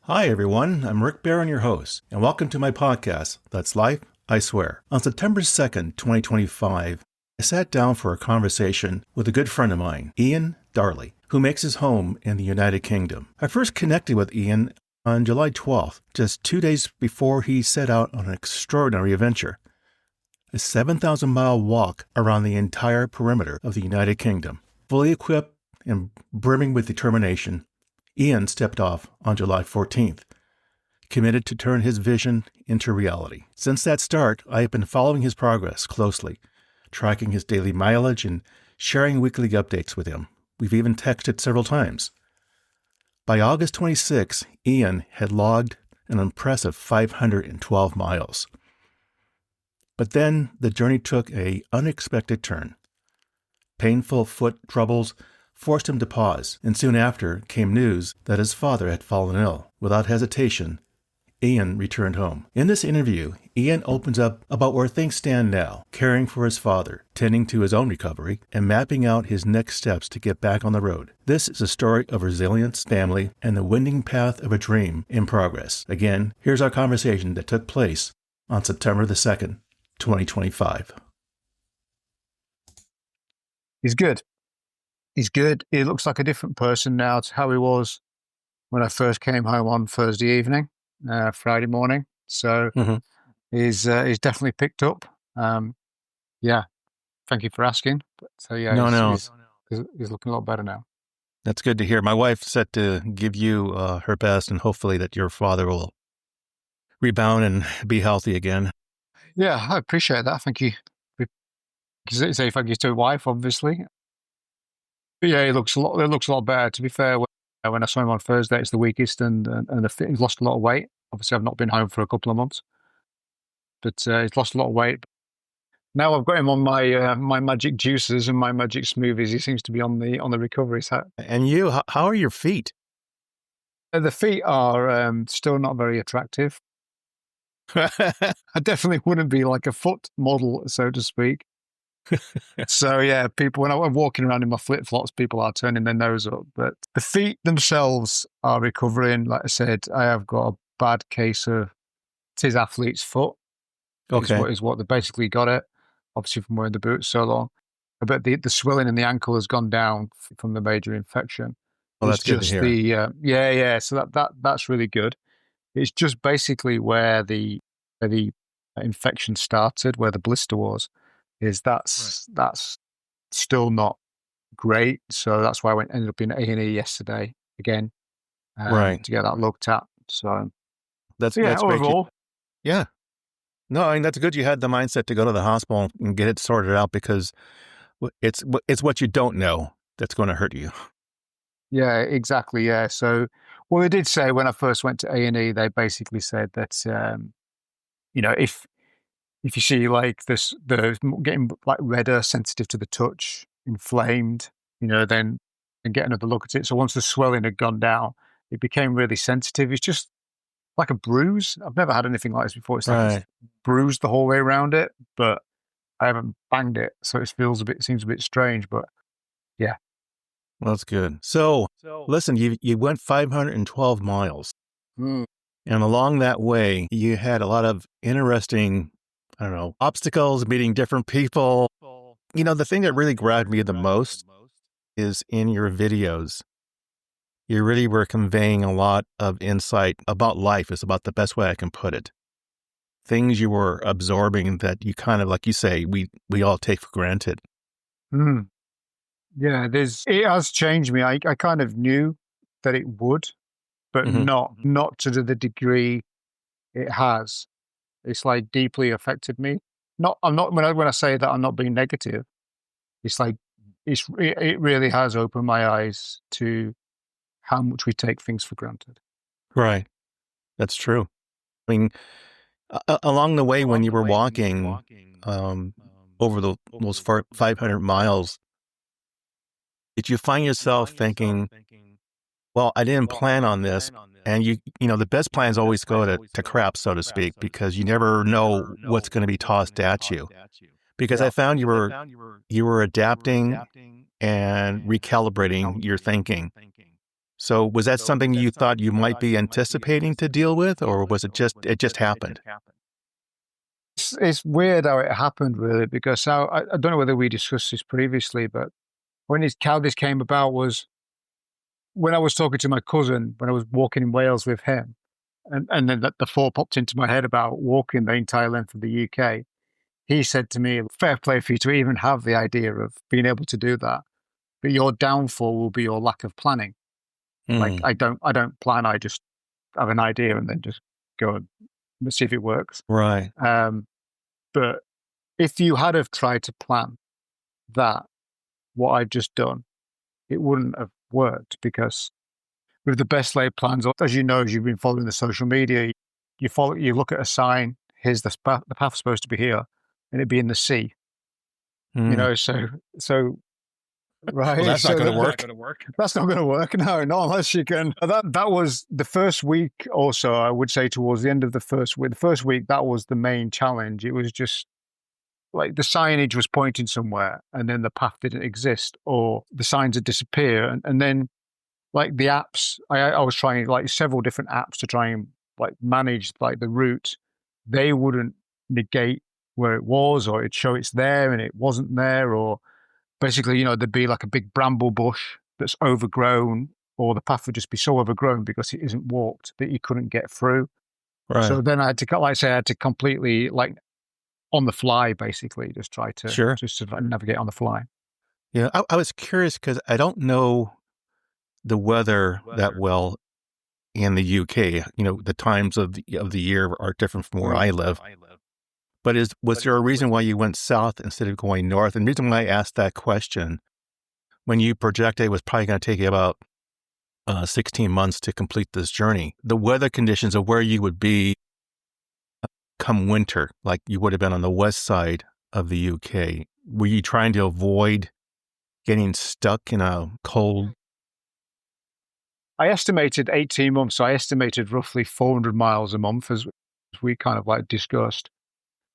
Hi, everyone. I'm Rick Barron, your host, and welcome to my podcast, That's Life, I Swear. On September 2nd, 2025, I sat down for a conversation with a good friend of mine, T Darley, who makes his home in the United Kingdom. I first connected with T on July 12th, just 2 days before he set out on an extraordinary adventure, a 7,000-mile walk around the entire perimeter of the United Kingdom. Fully equipped and brimming with determination, T stepped off on July 14th, committed to turn his vision into reality. Since that start, I have been following his progress closely, tracking his daily mileage and sharing weekly updates with him. We've even texted several times. By August 26, T had logged an impressive 512 miles. But then the journey took an unexpected turn. Painful foot troubles forced him to pause, and soon after came news that his father had fallen ill. Without hesitation, T returned home. In this interview, T opens up about where things stand now, caring for his father, tending to his own recovery, and mapping out his next steps to get back on the road. This is a story of resilience, family, and the winding path of a dream in progress. Again, here's our conversation that took place on September the 2nd, 2025. He's good. He's good. He looks like a different person now to how he was when I first came home on Thursday evening, Friday morning. So he's definitely picked up. Yeah, thank you for asking. But, so yeah, he's looking a lot better now. That's good to hear. My wife said to give you her best, and hopefully that your father will rebound and be healthy again. Yeah, I appreciate that. Thank you. Say thank you to your wife, obviously. But yeah, it looks a lot better. To be fair, when I saw him on Thursday, it's the weakest, and he's lost a lot of weight. Obviously, I've not been home for a couple of months, but he's lost a lot of weight. Now I've got him on my my magic juices and my magic smoothies. He seems to be on the recovery side. And you, how are your feet? The feet are still not very attractive. I definitely wouldn't be like a foot model, so to speak. So yeah, people, when I'm walking around in my flip-flops, people are turning their nose up. But the feet themselves are recovering. Like I said, I have got a bad case of tis athlete's foot. Okay. Is what they basically got it, obviously from wearing the boots so long. But the swelling in the ankle has gone down from the major infection. Well, that's good to hear. Yeah. So that's really good. It's just basically where the infection started, where the blister was. That's still not great. So that's why I ended up in A&E yesterday again, right, to get that looked at. So that's overall, great. Yeah. No, I mean, that's good. You had the mindset to go to the hospital and get it sorted out, because it's what you don't know that's going to hurt you. Yeah, exactly. Yeah. So, well, they did say when I first went to A&E, they basically said that, if you see like the getting like redder, sensitive to the touch, inflamed, then and get another look at it. So once the swelling had gone down, it became really sensitive. It's just like a bruise. I've never had anything like this before. It's like it's bruised the whole way around it, but I haven't banged it, so it seems a bit strange. But yeah, well, that's good. So listen, you went 512 miles, and along that way, you had a lot of interesting, obstacles, meeting different people. The thing that really grabbed me the most is in your videos. You really were conveying a lot of insight about life, is about the best way I can put it. Things you were absorbing that you kind of, like you say, we all take for granted. Yeah, it has changed me. I kind of knew that it would, but not to the degree it has. It's like deeply affected me. I'm not when I say that, I'm not being negative. It's like it really has opened my eyes to how much we take things for granted. Right. That's true. I mean, along the way when you were walking over those 500 miles, did you find yourself thinking, well, I didn't plan on this? And the best plans always go to crap, so to speak, because you never know what's going to be tossed at you. Because I found you were adapting and recalibrating your thinking. So was that something you thought you might be anticipating to deal with, or was it just happened? It's weird how it happened, really, because I don't know whether we discussed this previously, but how this came about was when I was talking to my cousin, when I was walking in Wales with him, and then the thought popped into my head about walking the entire length of the UK. He said to me, fair play for you to even have the idea of being able to do that, but your downfall will be your lack of planning. Like I don't plan, I just have an idea and then just go and see if it works. Right. But if you had have tried to plan that, what I've just done, it wouldn't have worked, because with the best laid plans, as you know, as you've been following the social media, you look at a sign, here's the path's supposed to be here, and it'd be in the sea. You know, so right. Well, that's not going to work. That's not going to work. No, not unless you can. That was the first week or so, I would say, towards the end of the first week. The first week, that was the main challenge. It was just like the signage was pointing somewhere and then the path didn't exist, or the signs had disappeared. And then like the apps, I was trying like several different apps to try and like manage like the route. They wouldn't negate where it was, or it'd show it's there and it wasn't there, or basically, there'd be like a big bramble bush that's overgrown, or the path would just be so overgrown because it isn't walked that you couldn't get through. Right. So then I had to, like I say, I had to completely, like, on the fly, basically, just try to just sort of navigate on the fly. Yeah, I was curious because I don't know the weather that well in the UK. The times of the year are different from where I live. But was there a reason why you went south instead of going north? And the reason why I asked that question, when you projected it was probably going to take you about 16 months to complete this journey, the weather conditions of where you would be come winter, like you would have been on the west side of the UK, were you trying to avoid getting stuck in a cold? I estimated 18 months. So I estimated roughly 400 miles a month, as we kind of like discussed.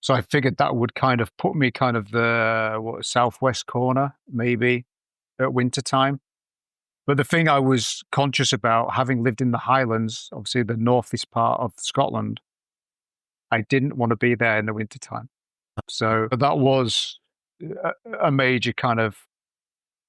So I figured that would kind of put me kind of the southwest corner, maybe at winter time. But the thing I was conscious about, having lived in the Highlands, obviously the northeast part of Scotland, I didn't want to be there in the wintertime. So that was a major kind of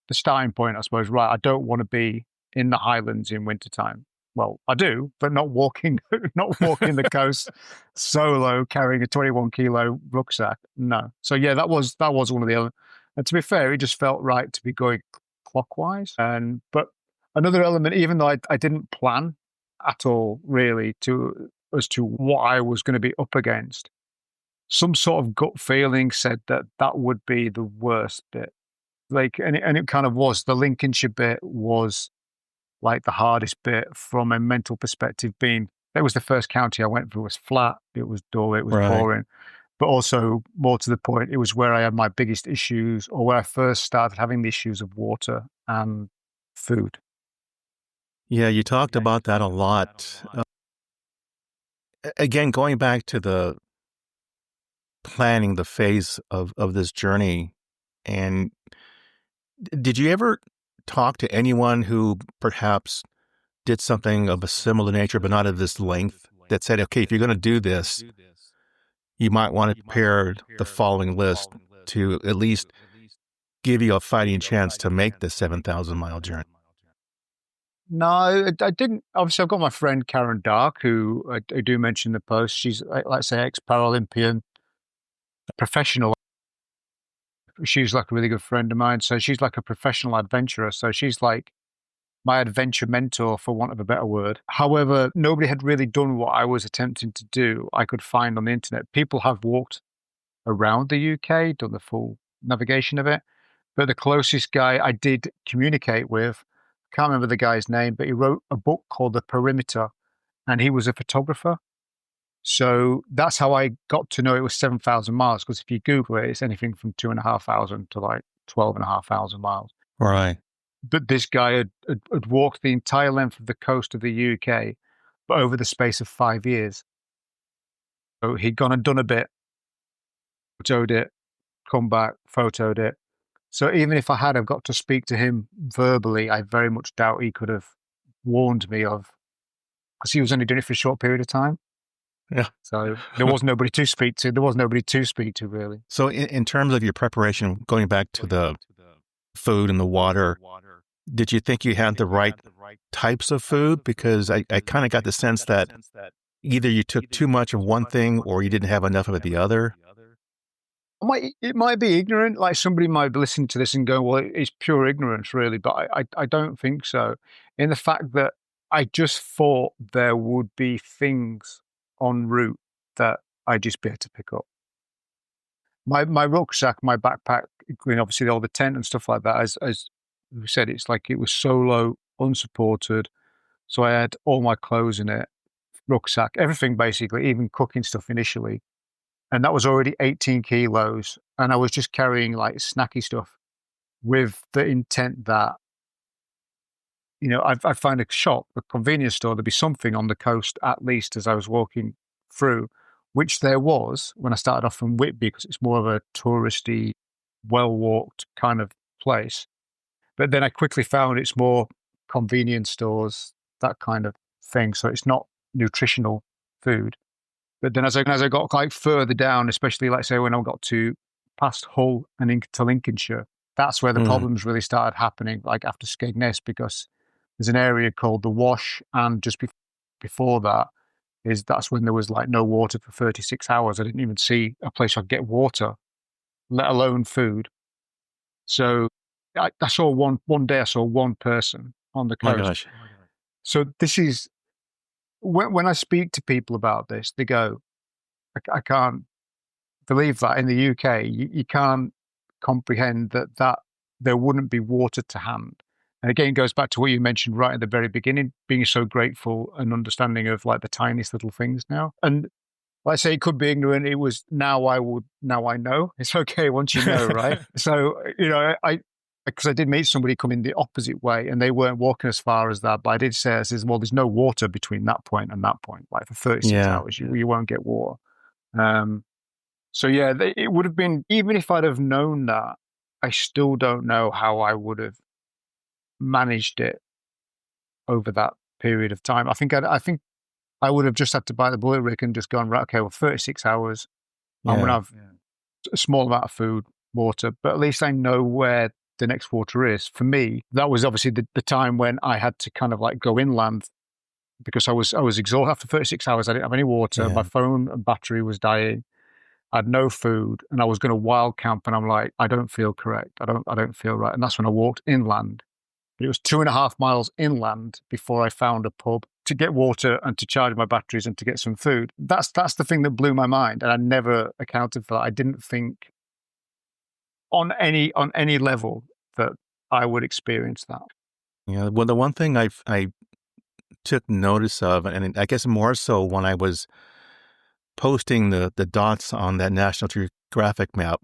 the starting point, I suppose. Right, I don't want to be in the Highlands in wintertime. Well, I do, but not walking the coast solo, carrying a 21-kilo rucksack. No. So yeah, that was one of the elements. And to be fair, it just felt right to be going clockwise. But another element, even though I didn't plan at all really as to what I was going to be up against, some sort of gut feeling said that would be the worst bit. Like, and it kind of was. The Lincolnshire bit was like the hardest bit from a mental perspective. Being that was the first county I went through, was flat, it was dull, it was boring. But also, more to the point, it was where I had my biggest issues, or where I first started having the issues of water and food. Yeah, you talked about that a lot. Again, going back to the planning, the phase of this journey, and did you ever talk to anyone who perhaps did something of a similar nature, but not of this length, that said, okay, if you're going to do this, you might want to prepare the following list to at least give you a fighting chance to make the 7,000-mile journey? No, I didn't. Obviously, I've got my friend Karen Dark, who I do mention in the post. She's, like I say, ex-Paralympian, a professional. She's like a really good friend of mine. So she's like a professional adventurer. So she's like my adventure mentor, for want of a better word. However, nobody had really done what I was attempting to do. I could find on the internet. People have walked around the UK, done the full navigation of it. But the closest guy I did communicate with, I can't remember the guy's name, but he wrote a book called The Perimeter, and he was a photographer. So that's how I got to know it was 7,000 miles, because if you Google it, it's anything from 2,500 to like 12,500 miles. Right. But this guy had walked the entire length of the coast of the UK, but over the space of 5 years. So he'd gone and done a bit, photoed it, come back, photoed it. So even if I had have got to speak to him verbally, I very much doubt he could have warned me of, because he was only doing it for a short period of time. Yeah. So there was nobody to speak to. There was nobody to speak to, really. So in terms of your preparation, going back to the food and the water, did you think you had the right types of food? Because I kind of got the sense that either you took too much of one thing or you didn't have enough of the other. It might be ignorant. Like somebody might be listening to this and go, well, it's pure ignorance, really. But I don't think so. In the fact that I just thought there would be things en route that I'd just be able to pick up. My rucksack, my backpack, obviously all the tent and stuff like that, as we said, it's like it was solo, unsupported. So I had all my clothes in it, rucksack, everything basically, even cooking stuff initially. And that was already 18 kilos. And I was just carrying like snacky stuff with the intent that, I'd find a shop, a convenience store, there'd be something on the coast at least as I was walking through, which there was when I started off from Whitby, because it's more of a touristy, well-walked kind of place. But then I quickly found it's more convenience stores, that kind of thing. So it's not nutritional food. But then as I got like further down, especially like say when I got to past Hull and into Lincolnshire, that's where the problems really started happening, like after Skegness, because there's an area called the Wash, and just before that that's when there was like no water for 36 hours. I didn't even see a place I could get water, let alone food. So I saw one day, I saw one person on the coast. My gosh. So this is, when I speak to people about this, they go, I can't believe that in the UK, you can't comprehend that there wouldn't be water to hand. And again, it goes back to what you mentioned right at the very beginning, being so grateful and understanding of like the tiniest little things now. And like I say, it could be ignorant. It was now I know. It's okay once you know, right? So, because I did meet somebody coming the opposite way and they weren't walking as far as that. But I did say, well, there's no water between that point and that point. Like for 36 hours, you won't get water. So yeah, it would have been, even if I'd have known that, I still don't know how I would have managed it over that period of time. I think I would have just had to bite the bullet, Rick, and just gone, right, okay, well, 36 hours, I'm going to have a small amount of food, water, but at least I know where the next water is. For me, that was obviously the time when I had to kind of like go inland, because I was exhausted. After 36 hours, I didn't have any water. My phone and battery was dying. I had no food, and I was going to wild camp, and I'm like, I don't feel correct. I don't feel right. And that's when I walked inland. But it was 2.5 miles inland before I found a pub to get water and to charge my batteries and to get some food. That's the thing that blew my mind, and I never accounted for that. I didn't think on any level that I would experience that. Yeah. Well, the one thing I took notice of, and I guess more so when I was posting the dots on that National Geographic map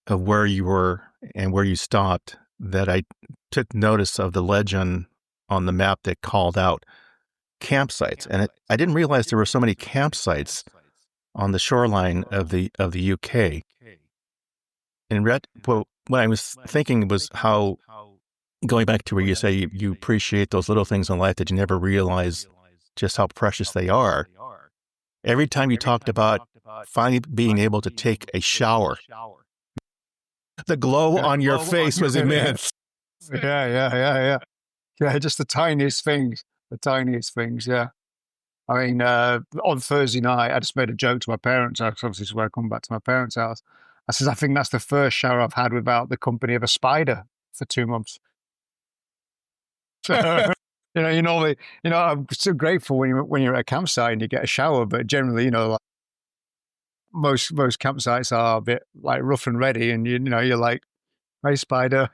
of where you were and where you stopped, that I took notice of the legend on the map that called out campsites. And I didn't realize there were so many campsites on the shoreline of the UK. And what I was thinking was how, going back to where you say you appreciate those little things in life that you never realize just how precious they are. Every time you talked about finally being able to take a shower, the glow on your face was immense. Yeah. Yeah, just the tiniest things. Yeah. I mean, on Thursday night, I just made a joke to my parents' house. Obviously, this is where I come back to my parents' house. I says, I think that's the first shower I've had without the company of a spider for 2 months. So, you normally, I'm so grateful when you're at a campsite and you get a shower, but generally, like most campsites are a bit like rough and ready, and you're like, hey, spider,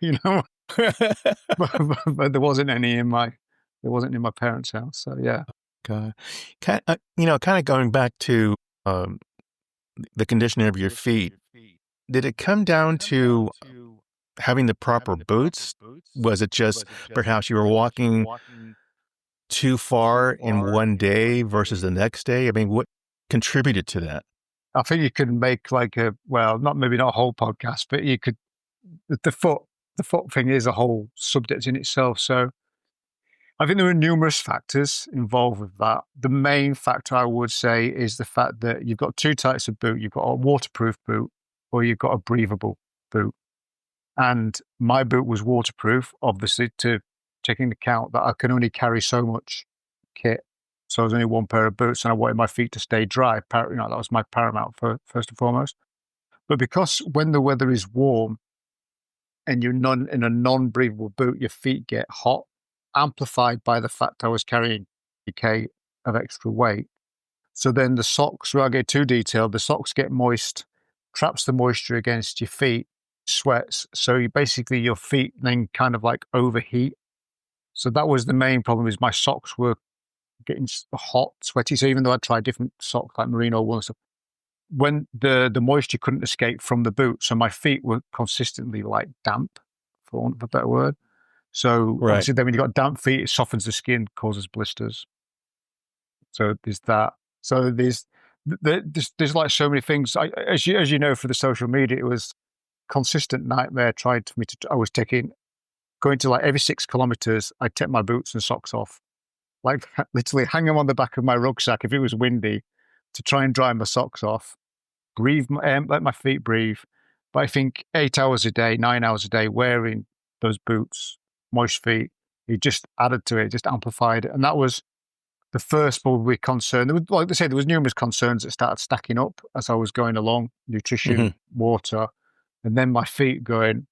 but there wasn't any in my parents' house. So yeah. Kind of going back to the conditioning of your feet. Did it come down to having the proper boots? Was it just perhaps you were walking too far in one day versus the next day? I mean, what contributed to that? I think you could make like maybe not a whole podcast, but you could, the foot thing is a whole subject in itself. So I think there are numerous factors involved with that. The main factor I would say is the fact that you've got two types of boot. You've got a waterproof boot or you've got a breathable boot. And my boot was waterproof, obviously, to taking account that I can only carry so much kit. So there's only one pair of boots and I wanted my feet to stay dry. That was my paramount first and foremost. But because when the weather is warm and you're in a non-breathable boot, your feet get hot, amplified by the fact I was carrying a K of extra weight. So then the socks, where I get too detailed, the socks get moist, traps the moisture against your feet, sweats. So your feet then kind of like overheat. So that was the main problem, is my socks were getting hot, sweaty. So even though I tried different socks like merino wool and stuff, when the moisture couldn't escape from the boot, so my feet were consistently like damp, for want of a better word. So obviously then when you got damp feet, it softens the skin, causes blisters. So there's that. So there's like so many things. As you know, for the social media, it was consistent nightmare trying for me to. I was going to like every 6 kilometers, I'd take my boots and socks off, like literally hang them on the back of my rucksack if it was windy, to try and dry my socks off, let my feet breathe. But I think 8 hours a day, 9 hours a day, wearing those boots, moist feet, it just added to it, just amplified it. And that was the first probably concern. Like I said, there was numerous concerns that started stacking up as I was going along: nutrition, water, and then my feet going.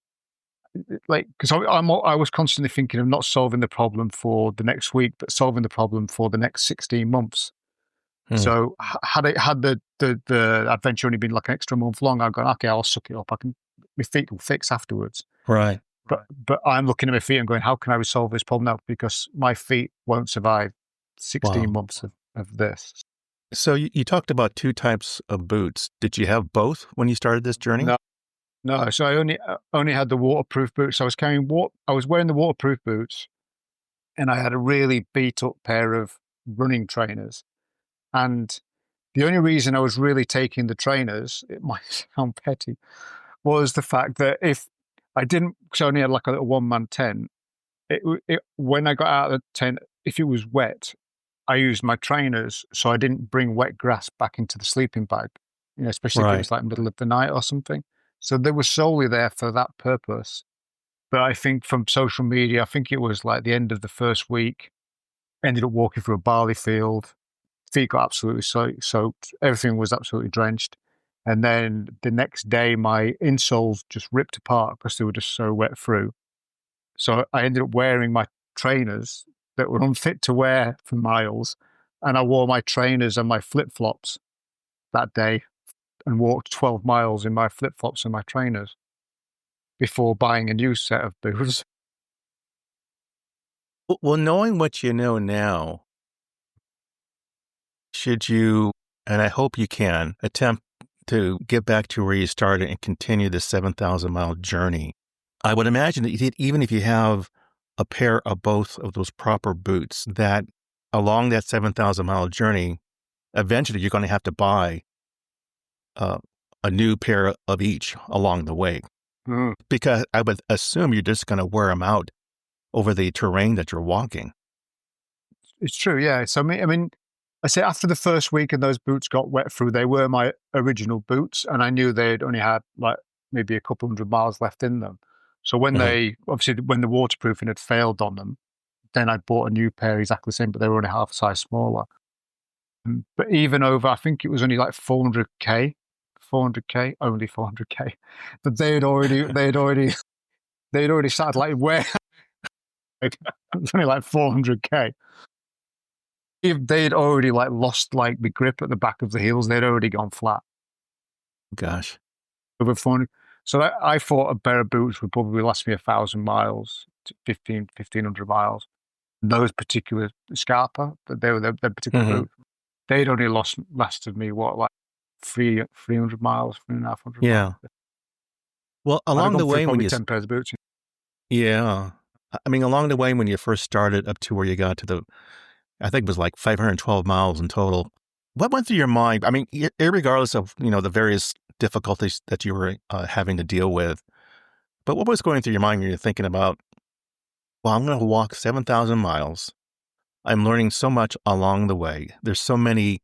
Like, because I was constantly thinking of not solving the problem for the next week, but solving the problem for the next 16 months. So had the adventure only been like an extra month long, I'd gone, okay, I'll suck it up. My feet will fix afterwards. Right. But I'm looking at my feet and going, how can I resolve this problem now? Because my feet won't survive 16 months of this. So you talked about two types of boots. Did you have both when you started this journey? No. So I only had the waterproof boots. I was wearing the waterproof boots, and I had a really beat up pair of running trainers. And the only reason I was really taking the trainers, it might sound petty, was the fact that if I didn't, because I only had like a little one-man tent, when I got out of the tent, if it was wet, I used my trainers so I didn't bring wet grass back into the sleeping bag, especially if it was like middle of the night or something. So they were solely there for that purpose. But I think from social media, I think it was like the end of the first week, ended up walking through a barley field, feet got absolutely soaked, everything was absolutely drenched. And then the next day, my insoles just ripped apart because they were just so wet through. So I ended up wearing my trainers that were unfit to wear for miles. And I wore my trainers and my flip-flops that day and walked 12 miles in my flip-flops and my trainers before buying a new set of boots. Well, knowing what you know now, should you, and I hope you can, attempt to get back to where you started and continue the 7,000-mile journey? I would imagine that even if you have a pair of both of those proper boots, that along that 7,000-mile journey, eventually you're going to have to buy a new pair of each along the way. Because I would assume you're just going to wear them out over the terrain that you're walking. It's true, yeah. So I mean, I say after the first week and those boots got wet through, they were my original boots, and I knew they'd only had like maybe a couple 100 miles left in them. So when when the waterproofing had failed on them, then I bought a new pair exactly the same, but they were only half a size smaller. But even over, I think it was only like 400k, only 400k. But they'd already started like wearing. It was only like 400k. If they'd already like lost like the grip at the back of the heels, they'd already gone flat. Gosh. Over 400. So I thought a pair of boots would probably last me 1,000 miles, 1,500 miles. Those particular Scarpa, they were their particular boots. They'd only lasted me like 300 miles, 3,500 miles. Well, along the way when you 10 pairs of boots. Yeah. I mean, along the way when you first started up to where you got to I think it was like 512 miles in total. What went through your mind? I mean, irregardless of, the various difficulties that you were having to deal with, but what was going through your mind when you're thinking about well, I'm going to walk 7,000 miles. I'm learning so much along the way. There's so many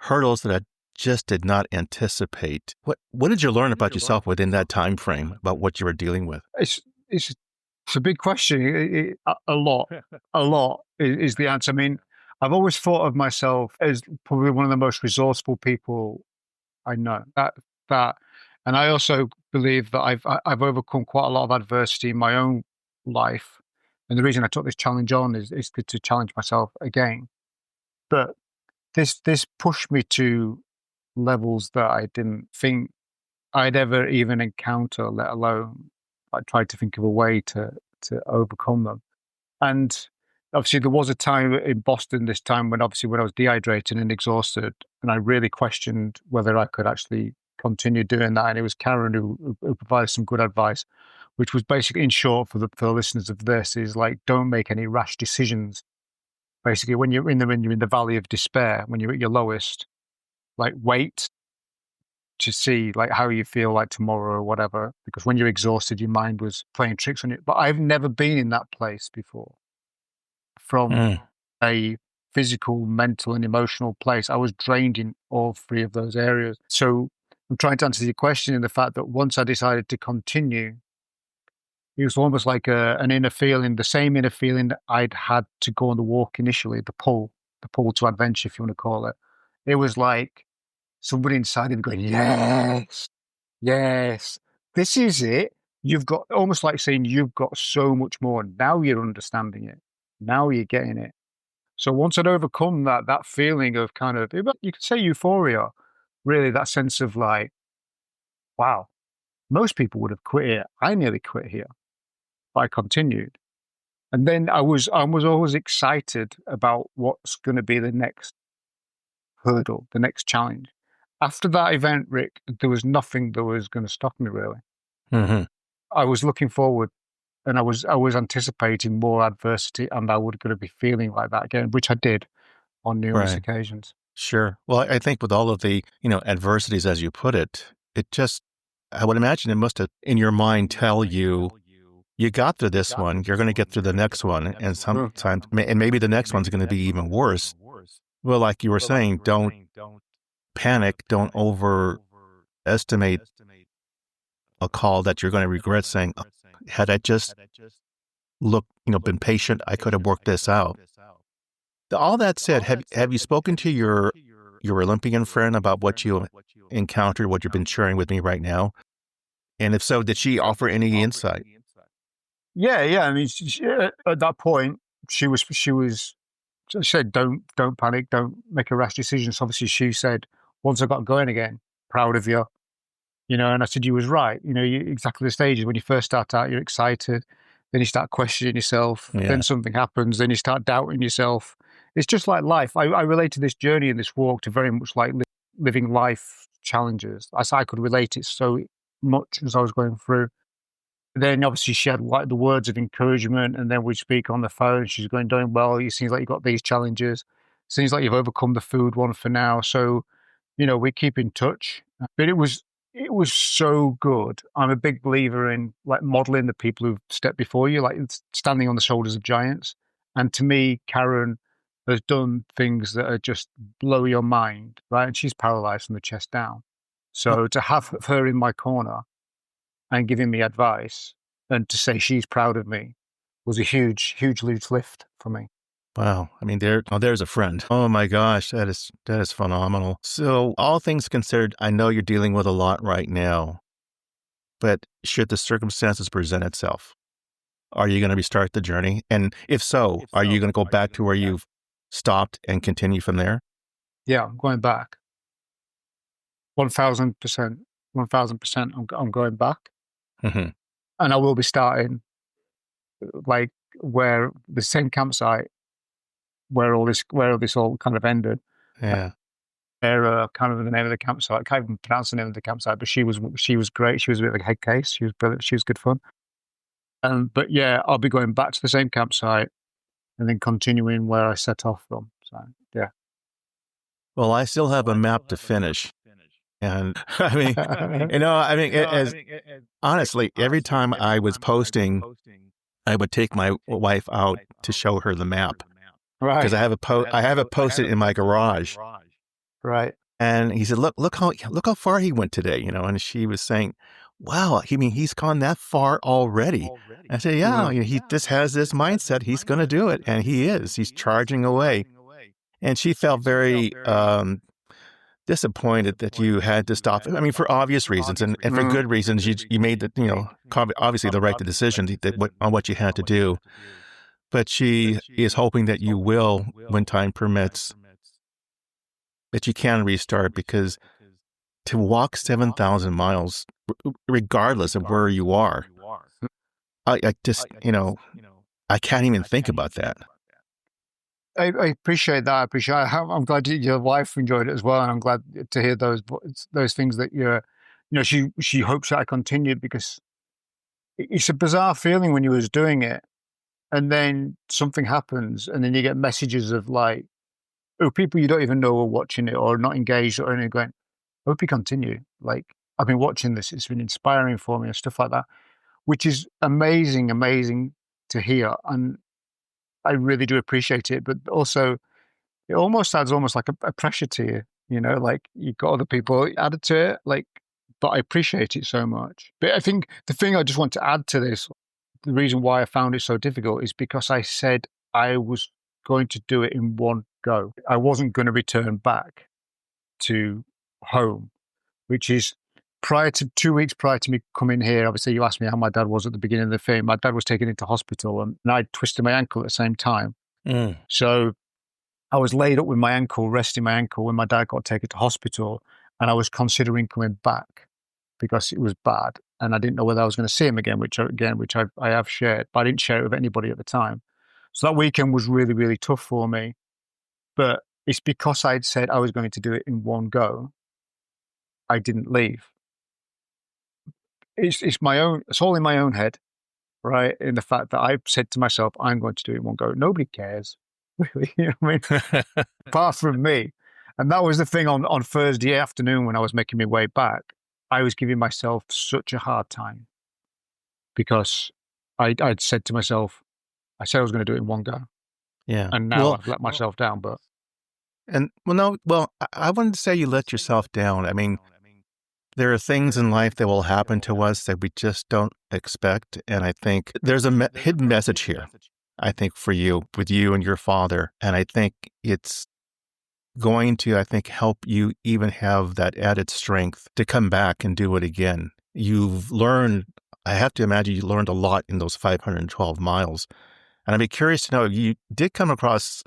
hurdles that I just did not anticipate. What did you learn about yourself within that time frame about what you were dealing with? It's it's a big question. A lot, a lot is the answer. I mean, I've always thought of myself as probably one of the most resourceful people I know. That, and I also believe that I've overcome quite a lot of adversity in my own life. And the reason I took this challenge on is to challenge myself again. But this pushed me to levels that I didn't think I'd ever even encounter, let alone I tried to think of a way to overcome them. And obviously there was a time in Boston this time when I was dehydrated and exhausted, and I really questioned whether I could actually continue doing that. And it was Karen who provided some good advice, which was basically, in short, for the listeners of this, is like, don't make any rash decisions. Basically, when you're in the valley of despair, when you're at your lowest, like, wait to see like how you feel like tomorrow or whatever, because when you're exhausted, your mind was playing tricks on you. But I've never been in that place before, from a physical, mental, and emotional place. I was drained in all three of those areas. So I'm trying to answer your question in the fact that once I decided to continue, it was almost like an inner feeling, the same inner feeling that I'd had to go on the walk initially, the pull to adventure, if you want to call it. It was like somebody inside of me going, yes, yes, this is it. You've got, almost like saying, you've got so much more. Now you're understanding it. Now you're getting it. So once I'd overcome that feeling of kind of, you could say euphoria, really that sense of like, wow, most people would have quit here. I nearly quit here, but I continued. And then I was always excited about what's going to be the next hurdle, the next challenge. After that event, Rick, there was nothing that was going to stop me, really. Mm-hmm. I was looking forward, and I was anticipating more adversity, and I was going to be feeling like that again, which I did on numerous occasions. Sure. Well, I think with all of the, adversities, as you put it, I would imagine it must have, in your mind, tell you, you got through this one, you're going to get through the next one, and sometimes, and maybe the next one's going to be even worse. Well, like you were saying, don't panic, don't overestimate a call that you're going to regret, saying, oh, had I just been patient, I could have worked this out. All that said, have you spoken to your Olympian friend about what you encountered, what you've been sharing with me right now? And if so, did she offer any insight? Yeah. I mean, at that point, she said, don't panic, don't make a rash decision. So obviously she said, once I got going again, proud of you, and I said, you was right. Exactly the stages when you first start out, you're excited, then you start questioning yourself, then something happens, then you start doubting yourself. It's just like life. I related this journey and this walk to very much like living life challenges. I could relate it so much as I was going through. Then obviously she had like the words of encouragement, and then we speak on the phone. She's going, doing well. It seems like you've got these challenges. Seems like you've overcome the food one for now. So, we keep in touch. But it was so good. I'm a big believer in like modeling the people who've stepped before you, like standing on the shoulders of giants. And to me, Karen has done things that are just blow your mind, right? And she's paralyzed from the chest down. So to have her in my corner and giving me advice, and to say she's proud of me, was a huge lift for me. Wow. I mean, there's a friend. Oh my gosh, that is phenomenal. So all things considered, I know you're dealing with a lot right now, but should the circumstances present itself, are you going to restart the journey? And if so, are you going to go back to where you've stopped and continue from there? Yeah, I'm going back. 1,000%. 1,000%. I'm going back. Mm-hmm. And I will be starting like where the same campsite where all this all kind of ended. Yeah. Kind of the name of the campsite. I can't even pronounce the name of the campsite, but she was great. She was a bit of a head case. She was brilliant. She was good fun. But yeah, I'll be going back to the same campsite and then continuing where I set off from. So yeah. Well, I still have a map to finish. And I mean, honestly, every time I was posting I would take my wife out to show her the map because Right. I have it posted in my garage. Right. And he said, look how far he went today, and she was saying, wow, he's gone that far already. I said, yeah, he just has this mindset. He's going to do it. And he's charging away. And she felt very disappointed that you had to stop. I mean, for obvious reasons and for good reasons, you made the, obviously the right decision on what you had to do. But she is hoping that you will, when time permits, that you can restart, because to walk 7,000 miles, regardless of where you are, I just, I can't even think about that. I appreciate that. I'm glad your wife enjoyed it as well, and I'm glad to hear those things that she hopes that I continued, because it's a bizarre feeling when you was doing it, and then something happens, and then you get messages of like, oh, people you don't even know are watching it or not engaged or anything, going, I hope you continue. Like, I've been watching this; it's been inspiring for me and stuff like that, which is amazing to hear, and I really do appreciate it. But also, it almost adds like a pressure to you, like you've got other people added to it, like, but I appreciate it so much. But I think the thing I just want to add to this, the reason why I found it so difficult is because I said I was going to do it in one go. I wasn't going to return back to home, which is 2 weeks prior to me coming here. Obviously, you asked me how my dad was at the beginning of the film. My dad was taken into hospital, and I twisted my ankle at the same time. So I was laid up with my ankle, resting my ankle, when my dad got taken to hospital, and I was considering coming back because it was bad, and I didn't know whether I was going to see him again, which I have shared, but I didn't share it with anybody at the time. So that weekend was really, really tough for me. But it's because I'd said I was going to do it in one go, I didn't leave. It's my own. It's all in my own head, right? In the fact that I've said to myself, I'm going to do it in one go. Nobody cares, really. You know what I mean? Apart from me. And that was the thing on Thursday afternoon when I was making my way back. I was giving myself such a hard time because I'd said to myself, I said I was going to do it in one go. Yeah. And now I've let myself down. But I wouldn't say you let yourself down. I mean, there are things in life that will happen to us that we just don't expect. And I think there's a hidden message here, I think, for you, with you and your father. And I think it's going to, help you even have that added strength to come back and do it again. You've learned, I have to imagine you learned a lot in those 512 miles. And I'd be curious to know, you did come across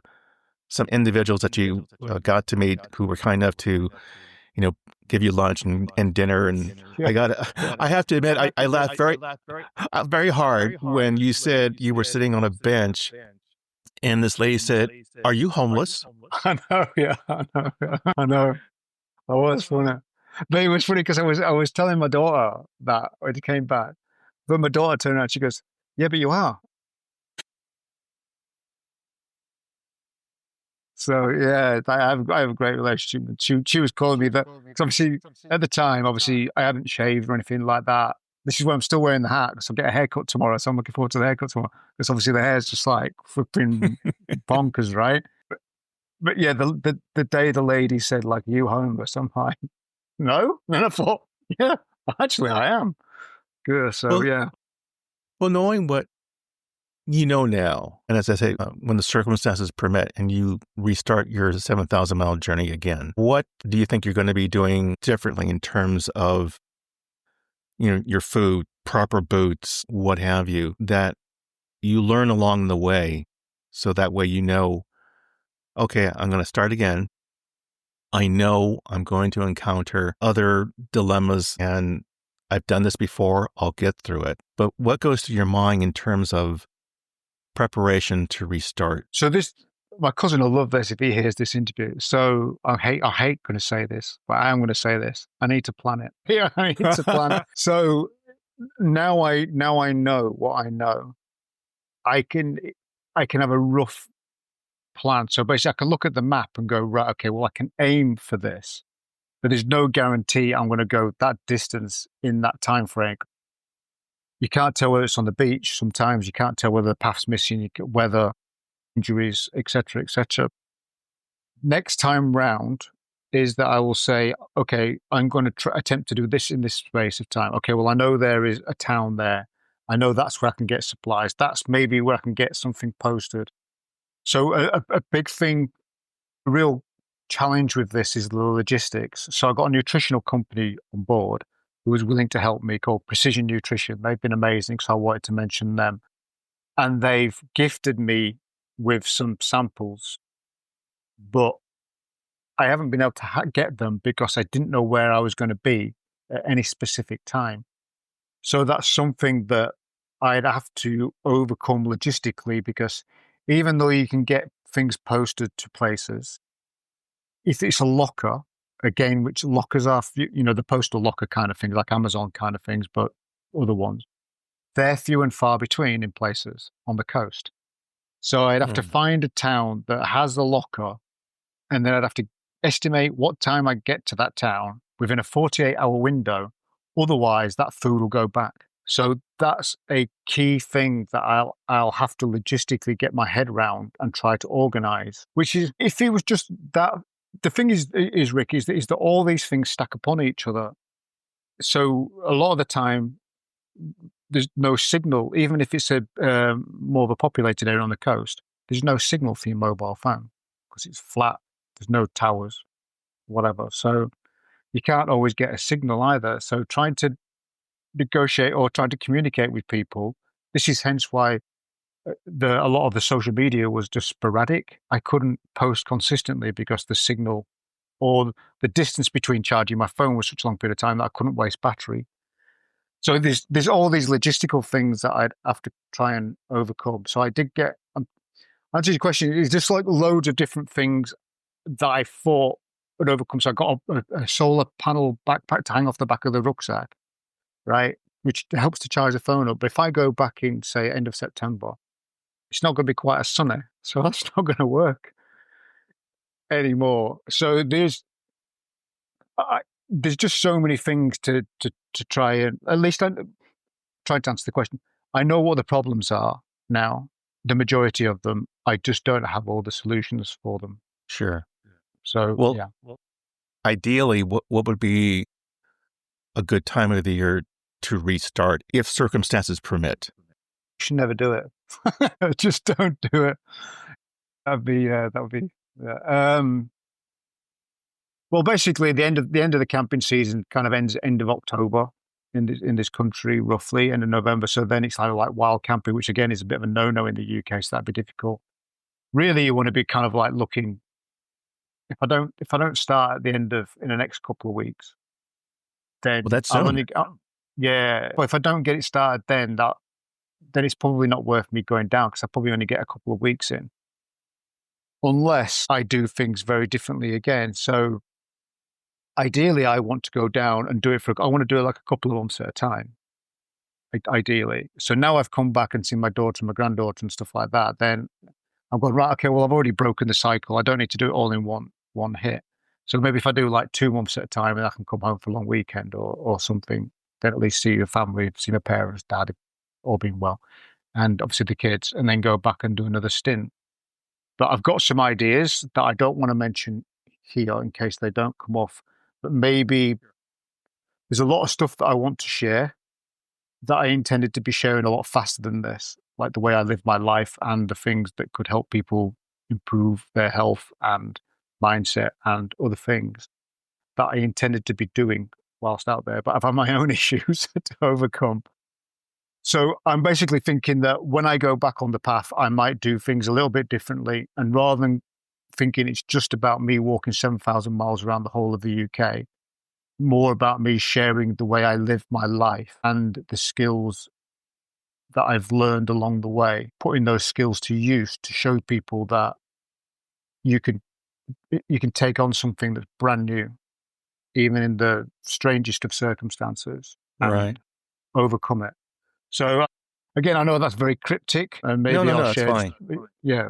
some individuals that you got to meet who were kind enough to, give you lunch and dinner. And I have to admit, I laughed very hard when you said you were sitting on a bench and this lady said, "Are you homeless?" I know, yeah, I know. I was funny. But it was funny because I was telling my daughter that when he came back. But my daughter turned around, she goes, "Yeah, but you are." So yeah, I have a great relationship. She was calling me that, because obviously at the time, obviously I hadn't shaved or anything like that. This is why I'm still wearing the hat, because I'll get a haircut tomorrow. So I'm looking forward to the haircut tomorrow, because obviously the hair's just like flipping bonkers, right? But yeah, the day the lady said, like, "You homeless?" I'm like, no. And I thought, yeah, actually I am. Good. So yeah. Well, knowing what you know now, and as I say, when the circumstances permit and you restart your 7,000 mile journey again, what do you think you're going to be doing differently in terms of, your food, proper boots, what have you, that you learn along the way, so that way okay, I'm going to start again. I know I'm going to encounter other dilemmas, and I've done this before. I'll get through it. But what goes through your mind in terms of preparation to restart? So my cousin will love this if he hears this interview. So I hate going to say this, but I am going to say this. I need to plan it. Yeah, I need to plan it. So now I know what I know. I can have a rough plan. So basically I can look at the map and go, right, okay, well, I can aim for this, but there's no guarantee I'm going to go that distance in that time frame. You can't tell whether it's on the beach. Sometimes you can't tell whether the path's missing, weather, injuries, etc., etc. Next time round is that I will say, okay, I'm going to attempt to do this in this space of time. Okay, well, I know there is a town there. I know that's where I can get supplies. That's maybe where I can get something posted. So a big thing, a real challenge with this is the logistics. So I got a nutritional company on board who was willing to help me called Precision Nutrition. They've been amazing, so I wanted to mention them. And they've gifted me with some samples, but I haven't been able to get them because I didn't know where I was going to be at any specific time. So that's something that I'd have to overcome logistically, because even though you can get things posted to places, if it's a locker, again, which lockers are, the postal locker kind of things, like Amazon kind of things, but other ones, they're few and far between in places on the coast. So I'd have to find a town that has a locker, and then I'd have to estimate what time I get to that town within a 48-hour window. Otherwise, that food will go back. So that's a key thing that I'll have to logistically get my head around and try to organize, which is, if it was just that, the thing is Rick, is that all these things stack upon each other. So a lot of the time, there's no signal, even if it's a more of a populated area on the coast, there's no signal for your mobile phone because it's flat. There's no towers, whatever. So you can't always get a signal either. So trying to negotiate or trying to communicate with people, this is hence why a lot of the social media was just sporadic. I couldn't post consistently because the signal or the distance between charging my phone was such a long period of time that I couldn't waste battery. So there's all these logistical things that I'd have to try and overcome. So I did get, answer your question, it's just like loads of different things that I thought would overcome. So I got a solar panel backpack to hang off the back of the rucksack, right? Which helps to charge the phone up. But if I go back in, say, end of September, it's not going to be quite as sunny. So that's not going to work anymore. So there's just so many things to try and, at least I'm trying to answer the question. I know what the problems are now, the majority of them. I just don't have all the solutions for them. Sure. So, well, yeah. Ideally, what would be a good time of the year to restart if circumstances permit? You should never do it. Just don't do it. That would be. Yeah. Well, basically, the end of the camping season kind of ends end of October in this country, roughly, end of November. So then it's like wild camping, which again is a bit of a no-no in the UK. So that'd be difficult. Really, you want to be kind of like looking. If I don't start at the end of in the next couple of weeks, then that's soon. Yeah. But if I don't get it started, then it's probably not worth me going down because I probably only get a couple of weeks in, unless I do things very differently again. So ideally, I want to go down and do it I want to do it like a couple of months at a time, ideally. So now I've come back and seen my daughter and my granddaughter and stuff like that. Then I'm going, right, okay, well, I've already broken the cycle. I don't need to do it all in one hit. So maybe if I do like 2 months at a time and I can come home for a long weekend or something, then at least see your family, see my parents, dad, all being well, and obviously the kids, and then go back and do another stint. But I've got some ideas that I don't want to mention here in case they don't come off. But maybe there's a lot of stuff that I want to share that I intended to be sharing a lot faster than this, like the way I live my life and the things that could help people improve their health and mindset and other things that I intended to be doing whilst out there. But I've had my own issues to overcome. So I'm basically thinking that when I go back on the path, I might do things a little bit differently. And rather than thinking it's just about me walking 7,000 miles around the whole of the UK, more about me sharing the way I live my life and the skills that I've learned along the way, putting those skills to use to show people that you can take on something that's brand new, even in the strangest of circumstances, and right, overcome it. So again, I know that's very cryptic, and maybe no, I'll share. it's fine. Yeah.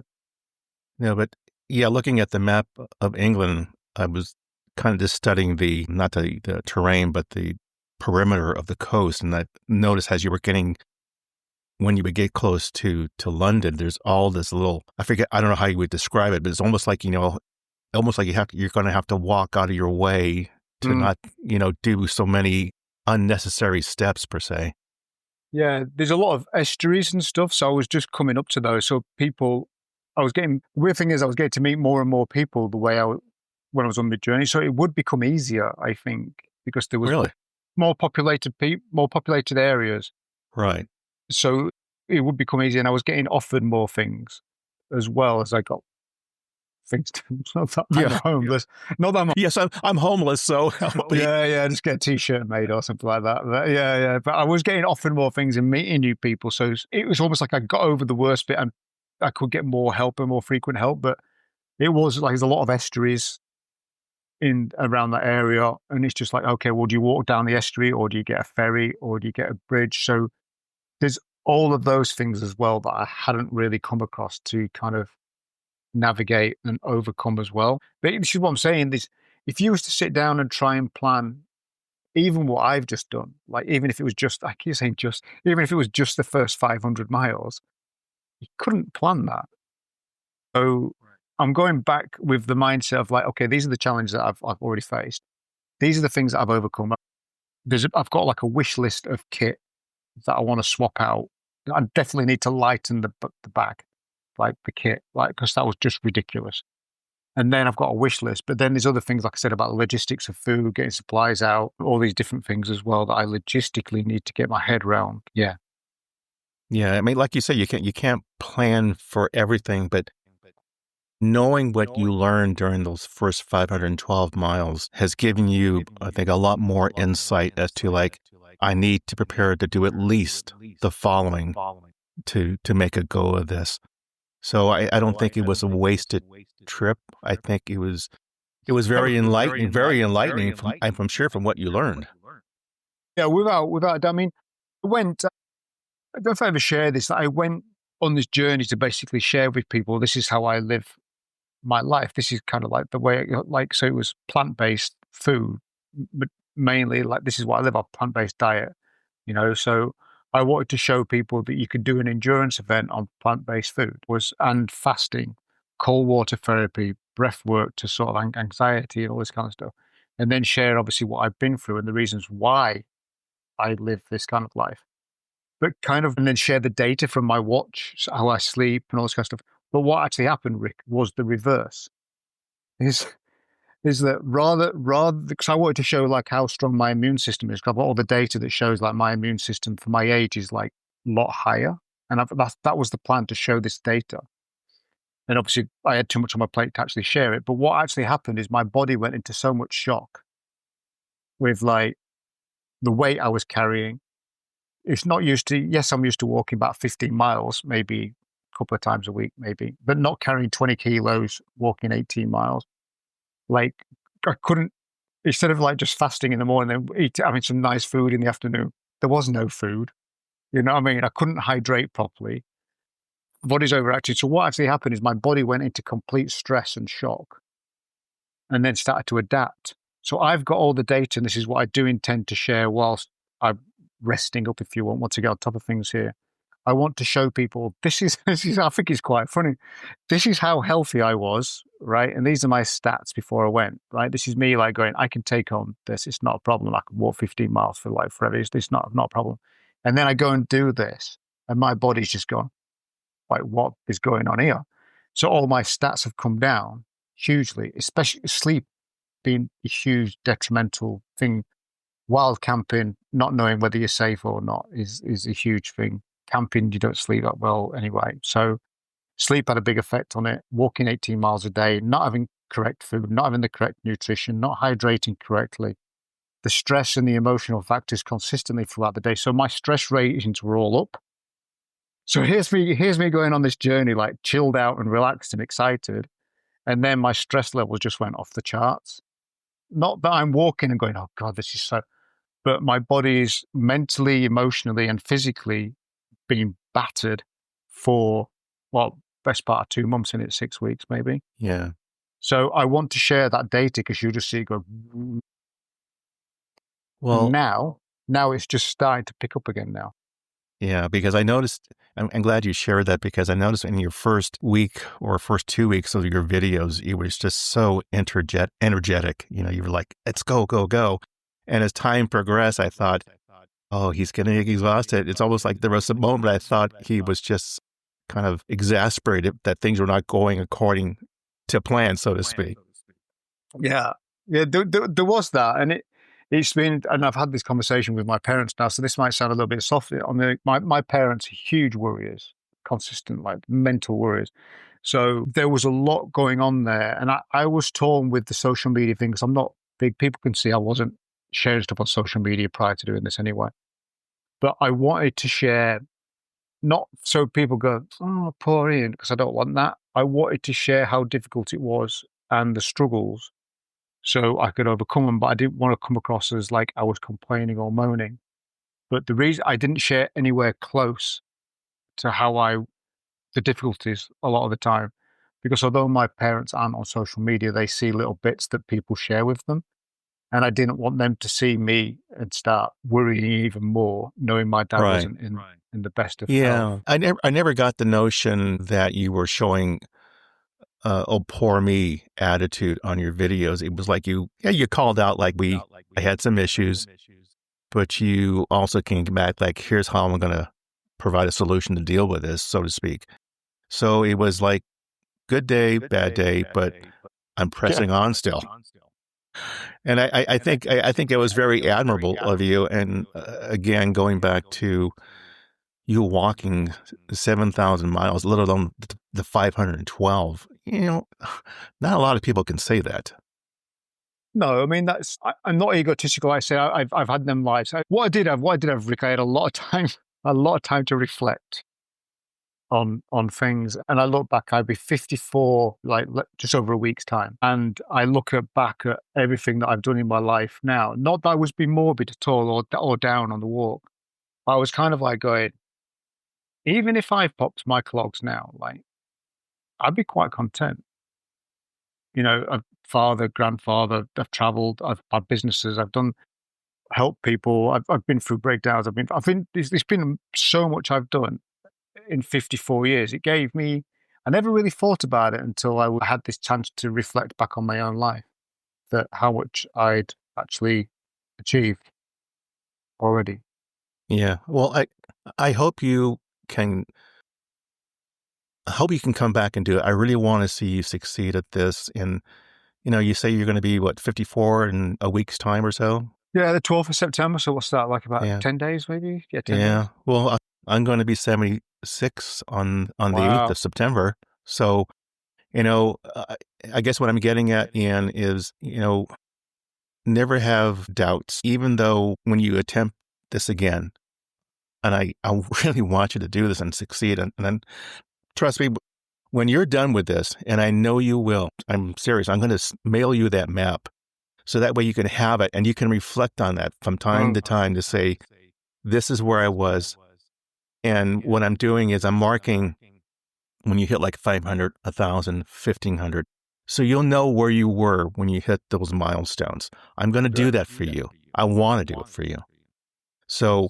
No, but yeah, looking at the map of England, I was kind of just studying not the terrain, but the perimeter of the coast. And I noticed as you were when you would get close to London, there's all this little, I don't know how you would describe it, but it's almost like, almost like you're going to have to walk out of your way to not, do so many unnecessary steps per se. Yeah, there's a lot of estuaries and stuff. So I was just coming up to those. So the weird thing is I was getting to meet more and more people when I was on the journey. So it would become easier, I think, because there was Really? more populated areas. Right. So it would become easier. And I was getting offered more things as well as I got things to not that I'm homeless. Not that I'm Yes, I'm homeless, so just get a t-shirt made or something like that. But I was getting offered more things and meeting new people, so it was almost like I got over the worst bit and I could get more help and more frequent help. But it was like there's a lot of estuaries in around that area, and it's just like, okay, well, do you walk down the estuary or do you get a ferry or do you get a bridge? So there's all of those things as well that I hadn't really come across to kind of navigate and overcome as well. But this is what I'm saying, if you was to sit down and try and plan even what I've just done, like even if it was just, I keep saying just, even if it was just the first 500 miles, you couldn't plan that. So I'm going back with the mindset of like, okay, these are the challenges that I've already faced. These are the things that I've overcome. I've got like a wish list of kit that I want to swap out. I definitely need to lighten the bag, like the kit, like, because that was just ridiculous. And then I've got a wish list, but then there's other things, like I said, about the logistics of food, getting supplies out, all these different things as well that I logistically need to get my head around. Yeah. Yeah. I mean, like you say, you can't plan for everything, but knowing what you learned during those first 512 miles has given you, I think, a lot more insight as to like, I need to prepare to do at least the following to make a go of this. So I don't think it was a wasted trip. I think it was very enlightening. I'm sure from what you learned. Yeah, without. I mean, I went. I don't know if I ever shared this. I went on this journey to basically share with people. This is how I live my life. This is kind of like the way. So it was plant-based food, but mainly like this is what I live on, plant-based diet. So I wanted to show people that you could do an endurance event on plant-based food and fasting, cold water therapy, breath work to sort of anxiety and all this kind of stuff. And then share obviously what I've been through and the reasons why I live this kind of life. But and then share the data from my watch, so how I sleep and all this kind of stuff. But what actually happened, Rick, was the reverse. Is that rather because I wanted to show like how strong my immune system is. Because I've got all the data that shows like my immune system for my age is like a lot higher, and that was the plan, to show this data. And obviously, I had too much on my plate to actually share it. But what actually happened is my body went into so much shock with like the weight I was carrying. It's not used to. Yes, I'm used to walking about 15 miles, maybe a couple of times a week, maybe, but not carrying 20 kilos, walking 18 miles. Like I couldn't, instead of like just fasting in the morning and having some nice food in the afternoon, there was no food. You know what I mean? I couldn't hydrate properly. Body's overactive. So what actually happened is my body went into complete stress and shock and then started to adapt. So I've got all the data, and this is what I do intend to share whilst I'm resting up, if you want to get on top of things here. I want to show people this is I think it's quite funny. This is how healthy I was, right? And these are my stats before I went, right? This is me like going, I can take on this. It's not a problem. I can walk 15 miles for like forever. It's not a problem. And then I go and do this, and my body's just gone, like, what is going on here? So all my stats have come down hugely, especially sleep being a huge detrimental thing. Wild camping, not knowing whether you're safe or not is a huge thing. Camping, you don't sleep that well anyway. So sleep had a big effect on it. Walking 18 miles a day, not having correct food, not having the correct nutrition, not hydrating correctly, the stress and the emotional factors consistently throughout the day. So my stress ratings were all up. So here's me going on this journey, like chilled out and relaxed and excited. And then my stress levels just went off the charts. Not that I'm walking and going, oh God, this is so, but my body is mentally, emotionally, and physically being battered for, well, best part of 2 months, in it 6 weeks, maybe. Yeah. So I want to share that data because you just see it go. Well, and now now it's just starting to pick up again now. Yeah, because I noticed, I'm glad you shared that, because I noticed in your first week or first 2 weeks of your videos, you was just so energetic. You were like, let's go, go, go. And as time progressed, I thought, oh, he's getting exhausted. It's almost like there was a moment I thought he was just kind of exasperated that things were not going according to plan, so to speak. Yeah. There was that. And it's been, and I've had this conversation with my parents now, so this might sound a little bit soft. My parents are huge worriers, consistent, like mental worriers. So there was a lot going on there. And I was torn with the social media thing, because I'm not big. People can see I wasn't sharing stuff on social media prior to doing this anyway. But I wanted to share, not so people go, oh, poor Ian, because I don't want that. I wanted to share how difficult it was and the struggles, so I could overcome them. But I didn't want to come across as like I was complaining or moaning. But the reason I didn't share anywhere close to the difficulties a lot of the time, because although my parents aren't on social media, they see little bits that people share with them. And I didn't want them to see me and start worrying even more, knowing my dad wasn't in the best of health. I never got the notion that you were showing oh, poor me attitude on your videos. It was like you called out like I had some issues, but you also came back like, here's how I'm going to provide a solution to deal with this, so to speak. So it was like good day, bad day, but I'm pressing on still. And I think it was very admirable of you. And again, going back to you walking 7,000 miles, let alone the 512, not a lot of people can say that. No, I mean, I'm not egotistical. I say I've had them lives. What I did have, Rick, I had a lot of time to reflect on things. And I look back, I'd be 54, like just over a week's time. And I look back at everything that I've done in my life now. Not that I was being morbid at all or down on the walk. I was kind of like going, even if I popped my clogs now, like, I'd be quite content. A father, grandfather, I've traveled, I've had businesses, I've helped people, I've been through breakdowns, there's been so much I've done in 54 years. It gave me, I never really thought about it until I had this chance to reflect back on my own life, that how much I'd actually achieved already. Yeah. Well, I hope you can come back and do it. I really want to see you succeed at this. And, you say you're going to be 54 in a week's time or so? Yeah, the 12th of September. So what's that, like about 10 days maybe? Yeah, 10 days. Well, I'm going to be 76 on the 8th of September. So, I guess what I'm getting at, Ian, is, never have doubts, even though when you attempt this again, and I really want you to do this and succeed. And then trust me, when you're done with this, and I know you will, I'm serious, I'm going to mail you that map. So that way you can have it and you can reflect on that from time to time to say, this is where I was. And what I'm doing is I'm marking when you hit like 500, 1,000, 1,500. So you'll know where you were when you hit those milestones. I'm going to do that for you. I want to do it for you. So,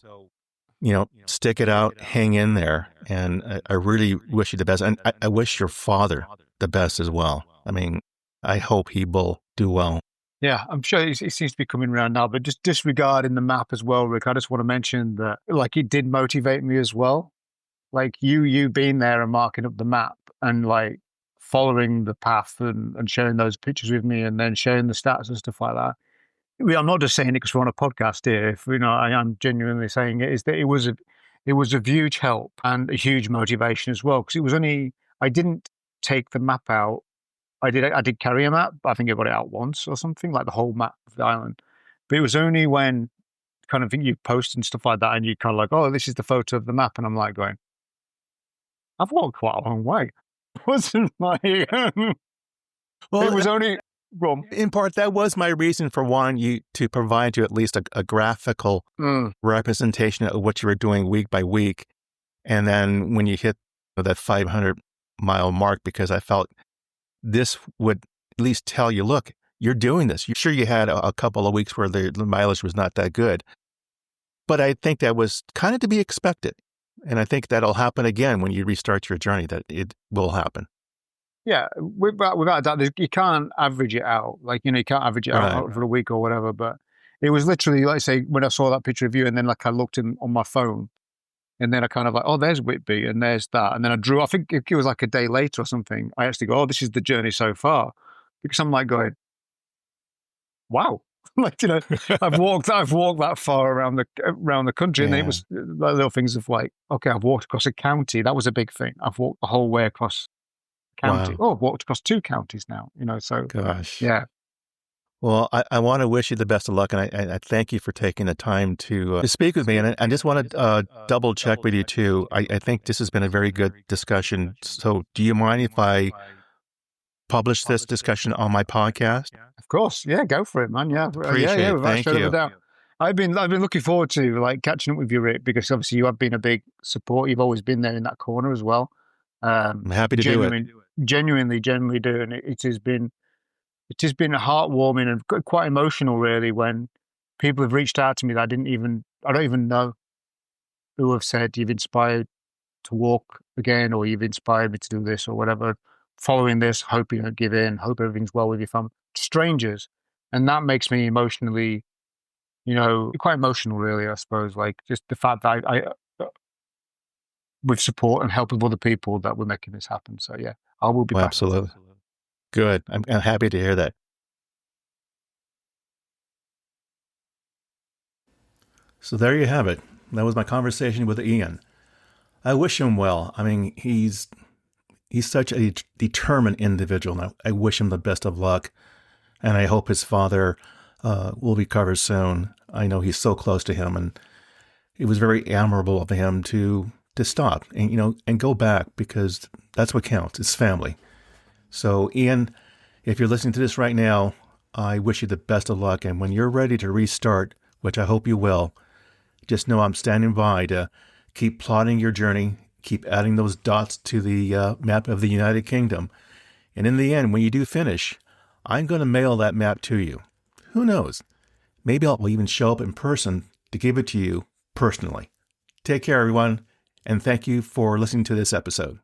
stick it out, hang in there. And I really wish you the best. And I wish your father the best as well. I mean, I hope he will do well. Yeah, I'm sure it seems to be coming around now, but just disregarding the map as well, Rick, I just want to mention that, like, it did motivate me as well. Like, you being there and marking up the map and, like, following the path and sharing those pictures with me and then sharing the stats and stuff like that. I'm not just saying it because we're on a podcast here. If, I am genuinely saying it, is that it was a huge help and a huge motivation as well, because I didn't take the map out. I did carry a map, but I think I got it out once or something, like the whole map of the island. But it was only when kind of you post and stuff like that and you kind of like, oh, this is the photo of the map. And I'm like going, I've walked quite a long way. It wasn't like, well, it was only, well, in part, that was my reason for wanting you to provide you at least a graphical representation of what you were doing week by week. And then when you hit that 500-mile mark, because I felt this would at least tell you, look, you're doing this. You're sure you had a couple of weeks where the mileage was not that good. But I think that was kind of to be expected. And I think that'll happen again when you restart your journey, that it will happen. Yeah, without a doubt, you can't average it out. Like, you can't average it Right. out over a week or whatever. But it was literally, like I say, when I saw that picture of you, and then like I looked on my phone, and then I kind of like, oh, there's Whitby, and there's that, and then I drew. I think it was like a day later or something. I actually go, oh, this is the journey so far, because I'm like going, wow, like I've walked that far around the country, and then it was like little things of like, okay, I've walked across a county. That was a big thing. I've walked the whole way across county. Wow. Oh, I've walked across 2 counties now, so Gosh. yeah. Well, I want to wish you the best of luck, and I thank you for taking the time to speak with me. And I just want to double check with you too. I think this has been a very good discussion. So do you mind if I publish this discussion on my podcast? Of course, yeah, go for it, man. Yeah, Appreciate it. without a Thank shadow of you. a doubt. I've been looking forward to like catching up with you, Rick, because obviously you have been a big support. You've always been there in that corner as well. I'm happy to do it. Genuinely do, and it has been heartwarming and quite emotional, really, when people have reached out to me that I don't even know, who have said you've inspired to walk again, or you've inspired me to do this or whatever. Following this, hope you don't give in, hope everything's well with your family. Strangers, and that makes me emotionally, quite emotional, really. I suppose, like just the fact that I with support and help of other people, that we're making this happen. So yeah, I will be Well, back. absolutely. Good. I'm happy to hear that. So there you have it. That was my conversation with Ian. I wish him well. I mean, he's such a determined individual, and I wish him the best of luck. And I hope his father will recover soon. I know he's so close to him, and it was very admirable of him to stop and go back, because that's what counts. It's family. So Ian, if you're listening to this right now, I wish you the best of luck. And when you're ready to restart, which I hope you will, just know I'm standing by to keep plotting your journey, keep adding those dots to the map of the United Kingdom. And in the end, when you do finish, I'm going to mail that map to you. Who knows? Maybe I'll even show up in person to give it to you personally. Take care, everyone, and thank you for listening to this episode.